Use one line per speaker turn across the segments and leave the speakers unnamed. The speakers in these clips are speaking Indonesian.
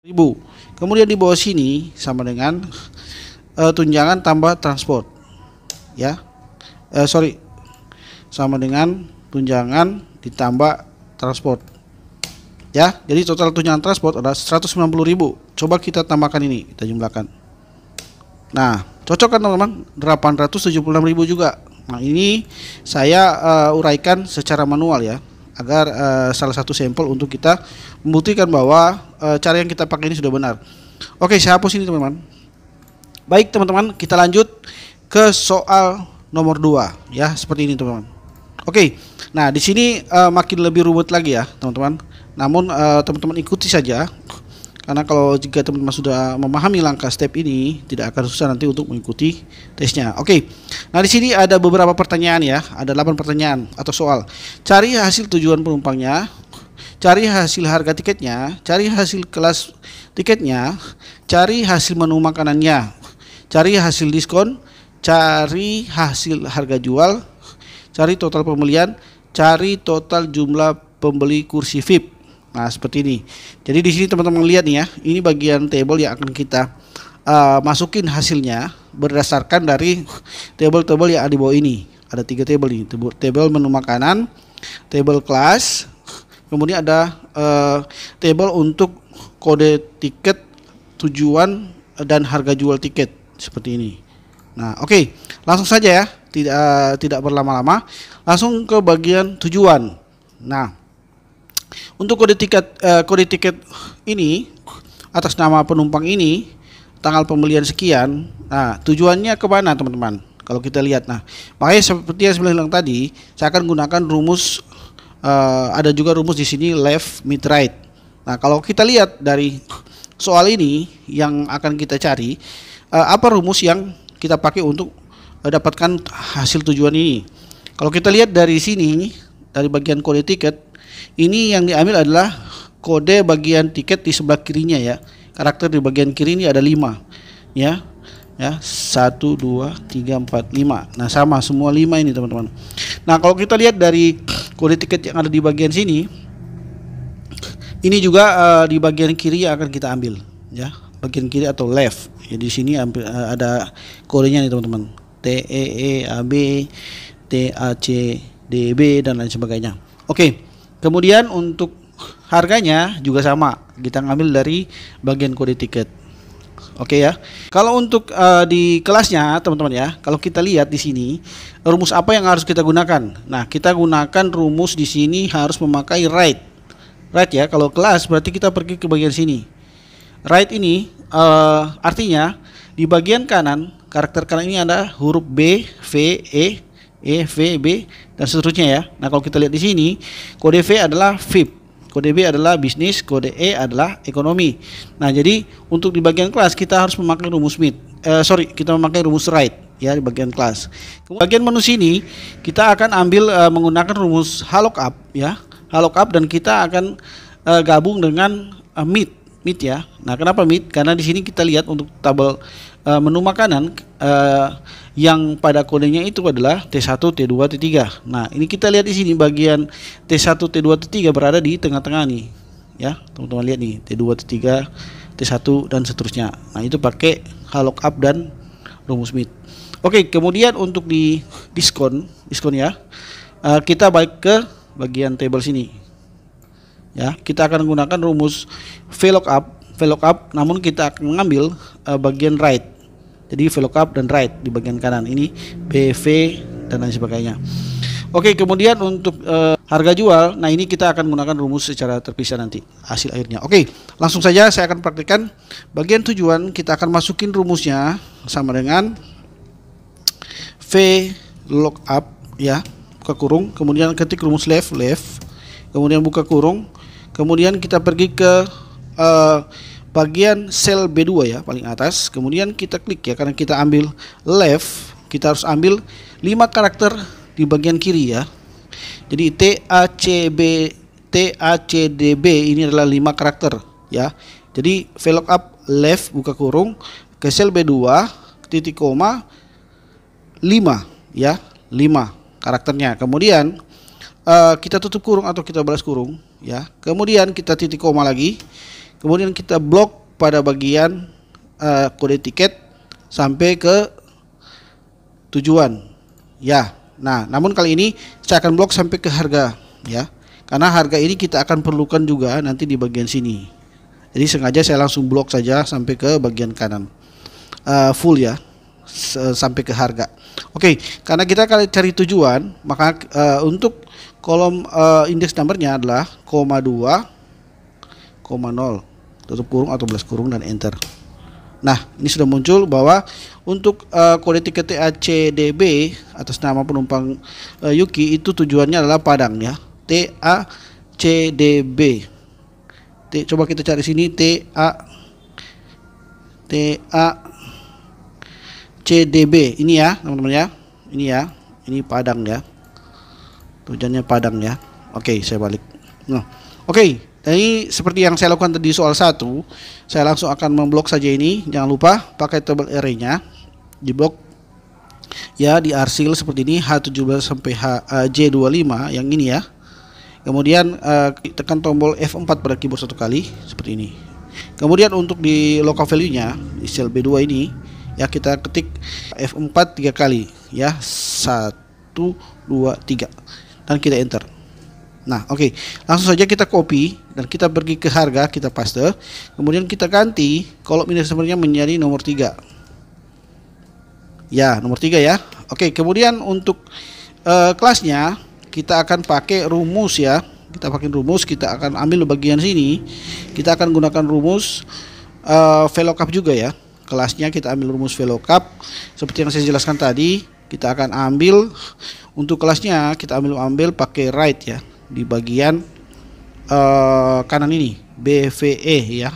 ribu. Kemudian di bawah sini sama dengan tunjangan tambah transport, ya. Sama dengan tunjangan ditambah transport, ya. Jadi total tunjangan transport adalah 190.000. Coba kita tambahkan ini, kita jumlahkan. Nah, cocok kan teman-teman? 876.000 juga. Nah, ini saya uraikan secara manual ya, agar salah satu sampel untuk kita membuktikan bahwa cara yang kita pakai ini sudah benar. Oke, saya hapus ini teman-teman. Baik teman-teman, kita lanjut ke soal nomor 2 ya, seperti ini teman-teman. Oke, nah di sini makin lebih rumit lagi ya teman-teman. Namun teman-teman ikuti saja, karena kalau jika teman-teman sudah memahami langkah step ini, tidak akan susah nanti untuk mengikuti tesnya. Oke. Nah, di sini ada beberapa pertanyaan ya, ada 8 pertanyaan atau soal. Cari hasil tujuan penumpangnya, cari hasil harga tiketnya, cari hasil kelas tiketnya, cari hasil menu makanannya, cari hasil diskon, cari hasil harga jual, cari total pembelian, cari total jumlah pembeli kursi VIP. Nah, seperti ini. Jadi di sini teman-teman lihat nih ya, ini bagian table yang akan kita masukin hasilnya berdasarkan dari table-table yang ada di bawah ini. Ada 3 table nih, table menu makanan, table kelas, kemudian ada table untuk kode tiket, tujuan dan harga jual tiket seperti ini. Nah, oke, langsung saja ya, tidak berlama-lama, langsung ke bagian tujuan. Nah, untuk kode tiket ini atas nama penumpang ini, tanggal pembelian sekian. Nah, tujuannya ke mana teman-teman? Kalau kita lihat, nah, makanya seperti yang saya bilang tadi, saya akan gunakan rumus. Ada juga rumus di sini left, mid, right. Nah, kalau kita lihat dari soal ini yang akan kita cari, apa rumus yang kita pakai untuk dapatkan hasil tujuan ini? Kalau kita lihat dari sini, dari bagian kode tiket, ini yang diambil adalah kode bagian tiket di sebelah kirinya ya. Karakter di bagian kiri ini ada 5 ya. Ya, 1 2 3 4 5. Nah, sama semua 5 ini teman-teman. Nah, kalau kita lihat dari kode tiket yang ada di bagian sini, ini juga di bagian kiri yang akan kita ambil ya. Bagian kiri atau left. Ya, di sini ada kodenya nih teman-teman. TEE AB TAC DB dan lain sebagainya. Oke. Kemudian untuk harganya juga sama, kita ngambil dari bagian kode tiket. Oke ya. Kalau untuk di kelasnya teman-teman ya, kalau kita lihat di sini rumus apa yang harus kita gunakan? Nah, kita gunakan rumus di sini harus memakai right. Right ya. Kalau kelas berarti kita pergi ke bagian sini. Right ini artinya di bagian kanan, karakter kanan ini ada huruf B, V, E, V, B dan seterusnya ya. Nah, kalau kita lihat di sini, kode V adalah VIP, kode B adalah bisnis, kode E adalah ekonomi. Nah, jadi untuk di bagian kelas kita harus memakai rumus kita memakai rumus right ya di bagian kelas. Kemudian bagian menu sini kita akan ambil menggunakan rumus halookup ya, halookup, dan kita akan gabung dengan mid ya. Nah, kenapa mid? Karena di sini kita lihat untuk tabel menu makanan yang pada kodenya itu adalah T1, T2, T3. Nah, ini kita lihat di sini bagian T1, T2, T3 berada di tengah-tengah nih. Ya, teman-teman lihat nih, T2, T3, T1 dan seterusnya. Nah, itu pakai halookup dan rumus mid. Oke, kemudian untuk di diskon ya. Kita balik ke bagian table sini. Ya, kita akan menggunakan rumus VLOOKUP, namun kita akan mengambil bagian right. Jadi VLOOKUP dan right di bagian kanan ini BV dan lain sebagainya. Oke, kemudian untuk harga jual, nah ini kita akan menggunakan rumus secara terpisah nanti hasil akhirnya. Oke, langsung saja saya akan praktikkan. Bagian tujuan kita akan masukin rumusnya sama dengan VLOOKUP ya, buka kurung, kemudian ketik rumus left, kemudian buka kurung, kemudian kita pergi ke bagian sel B2 ya, paling atas. Kemudian kita klik ya, karena kita ambil left, kita harus ambil 5 karakter di bagian kiri ya. Jadi TACDB ini adalah 5 karakter ya. Jadi VLOOKUP left buka kurung ke sel B2 titik koma 5 ya, 5 karakternya. Kemudian kita tutup kurung atau kita balas kurung ya. Kemudian kita titik koma lagi. kemudian kita blok pada bagian kode tiket sampai ke tujuan ya. Nah, namun kali ini saya akan blok sampai ke harga ya, karena harga ini kita akan perlukan juga nanti di bagian sini. Jadi sengaja saya langsung blok saja sampai ke bagian kanan, full ya, sampai ke harga. Oke, karena kita akan cari tujuan, maka untuk kolom indeks numbernya adalah 2, 0, tutup kurung atau belas kurung dan enter. Nah, ini sudah muncul bahwa untuk kode tiket TACDB atas nama penumpang Yuki itu tujuannya adalah Padang ya, TACDB. Coba kita cari sini TACDB ini ya teman-teman ya, ini Padang ya, tujuannya Padang ya. Oke, saya balik. Nah, oke. Jadi seperti yang saya lakukan tadi soal 1, saya langsung akan memblok saja ini. Jangan lupa pakai table array-nya, diblok ya, di arsil seperti ini H17 sampai J25 yang ini ya. Kemudian tekan tombol F4 pada keyboard 1 kali seperti ini. Kemudian untuk di local value-nya di sel B2 ini ya, kita ketik F4 3 kali ya, 1 2 3 dan kita enter. Nah, oke. Langsung saja kita copy dan kita pergi ke harga, kita paste. Kemudian kita ganti kolom indeks numbernya menjadi nomor 3. Ya, nomor 3 ya. Oke, kemudian untuk kelasnya kita akan pakai rumus ya. Kita pakai rumus, kita akan ambil bagian sini. Kita akan gunakan rumus VLOOKUP juga ya. Kelasnya kita ambil rumus VLOOKUP seperti yang saya jelaskan tadi. Kita akan ambil untuk kelasnya, kita ambil pakai write ya, di bagian kanan ini, BVE ya,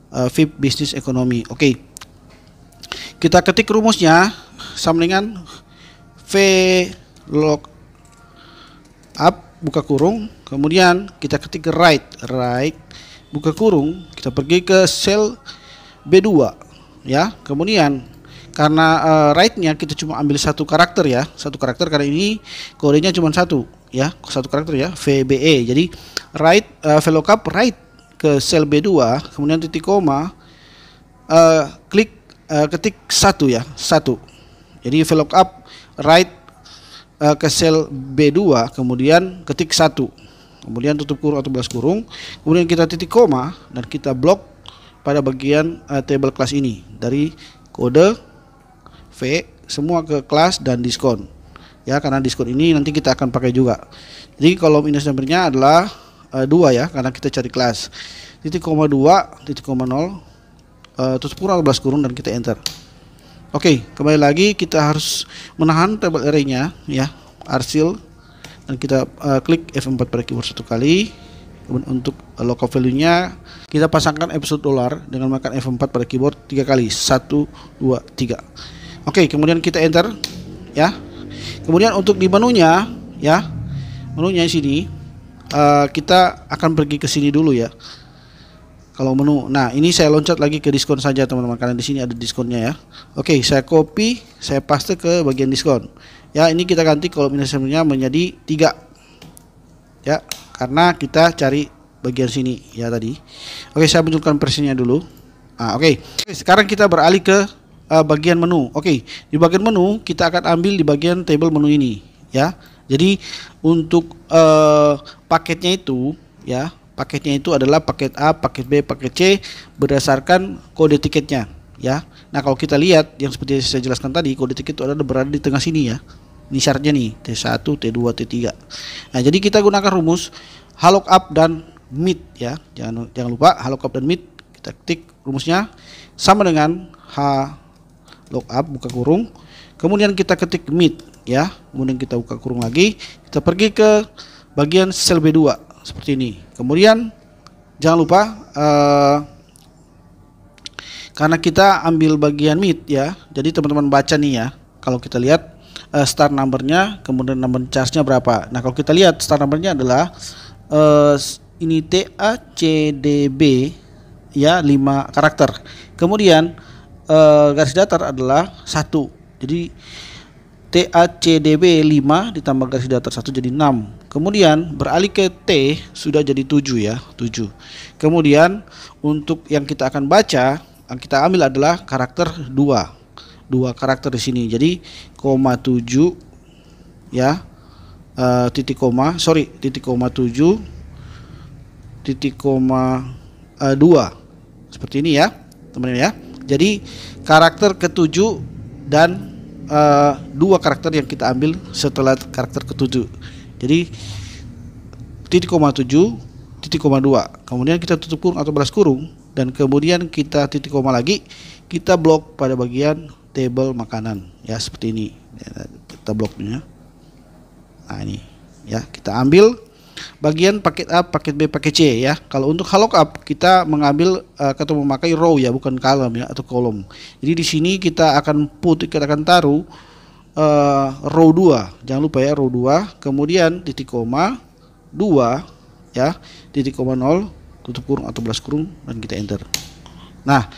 VIP Business Economy. Oke, kita ketik rumusnya sama dengan VLOOKUP buka kurung, kemudian kita ketik write buka kurung, kita pergi ke sel B2 ya. Kemudian karena write-nya kita cuma ambil satu karakter ya, satu karakter karena ini kodenya cuma satu ya, satu karakter ya, VBE. Jadi write VLOOKUP write ke sel B2, kemudian titik koma, klik ketik 1 ya, 1. Jadi VLOOKUP write ke sel B2, kemudian ketik 1, kemudian tutup kurung atau belas kurung, kemudian kita titik koma dan kita blok pada bagian table kelas ini dari kode V semua ke kelas dan diskon ya, karena diskon ini nanti kita akan pakai juga. Jadi kolom indeks numbernya adalah 2 ya, karena kita cari kelas. Titik koma 2, titik koma 0, tutup kurung atau belas kurung dan kita enter. Oke, kembali lagi kita harus menahan table array-nya ya, arsil, dan kita klik F4 pada keyboard 1 kali. Kemudian untuk local value-nya kita pasangkan episode $, dengan menekan F4 pada keyboard 3 kali, 1 2 3. Oke, kemudian kita enter ya. Kemudian untuk di menunya ya, menunya sini kita akan pergi ke sini dulu ya. Kalau menu, nah ini saya loncat lagi ke diskon saja teman-teman, karena di sini ada diskonnya ya. Oke, saya copy, saya paste ke bagian diskon. Ya, ini kita ganti kolom indeks numbernya menjadi 3. Ya, karena kita cari bagian sini ya tadi. Oke, saya munculkan versinya dulu. Oke, sekarang kita beralih ke bagian menu. Oke, di bagian menu kita akan ambil di bagian table menu ini ya. Jadi untuk paketnya itu ya, paketnya itu adalah paket A, paket B, paket C berdasarkan kode tiketnya ya. Nah, kalau kita lihat yang seperti saya jelaskan tadi, kode tiket itu berada di tengah sini ya. Ini syaratnya nih, T1, T2, T3. Nah, jadi kita gunakan rumus VLOOKUP dan meet ya. Jangan lupa VLOOKUP dan meet. Kita ketik rumusnya sama dengan VLOOKUP buka kurung, kemudian kita ketik meet ya. Kemudian kita buka kurung lagi, kita pergi ke bagian sel B2 seperti ini. Kemudian jangan lupa karena kita ambil bagian meet ya, jadi teman-teman baca nih ya. Kalau kita lihat start numbernya, kemudian number charge-nya berapa. Nah, kalau kita lihat start numbernya adalah ini TACDB ya, 5 karakter. Kemudian garis datar adalah 1. Jadi TACDB 5 ditambah garis datar 1 jadi 6 Kemudian beralih ke T sudah jadi 7 ya, 7. Kemudian untuk yang kita akan baca, yang kita ambil adalah karakter 2. Dua karakter di sini. Jadi koma 7 ya. Titik koma 7 titik koma 2. Seperti ini ya, teman-teman ya. Jadi karakter ke-7 dan dua karakter yang kita ambil setelah karakter ke-7. Jadi titik koma 7 titik koma 2, kemudian kita tutup kurung atau balas kurung, dan kemudian kita titik koma lagi, kita blok pada bagian tabel makanan ya, seperti ini kita bloknya. Nah ini ya, kita ambil bagian paket A, paket B, paket C ya. Kalau untuk lookup kita mengambil atau memakai row ya, bukan column ya, atau kolom. Jadi di sini kita akan taruh row 2, jangan lupa ya, row 2, kemudian titik koma 2 ya, titik koma 0, tutup kurung atau balas kurung, dan kita enter. Nah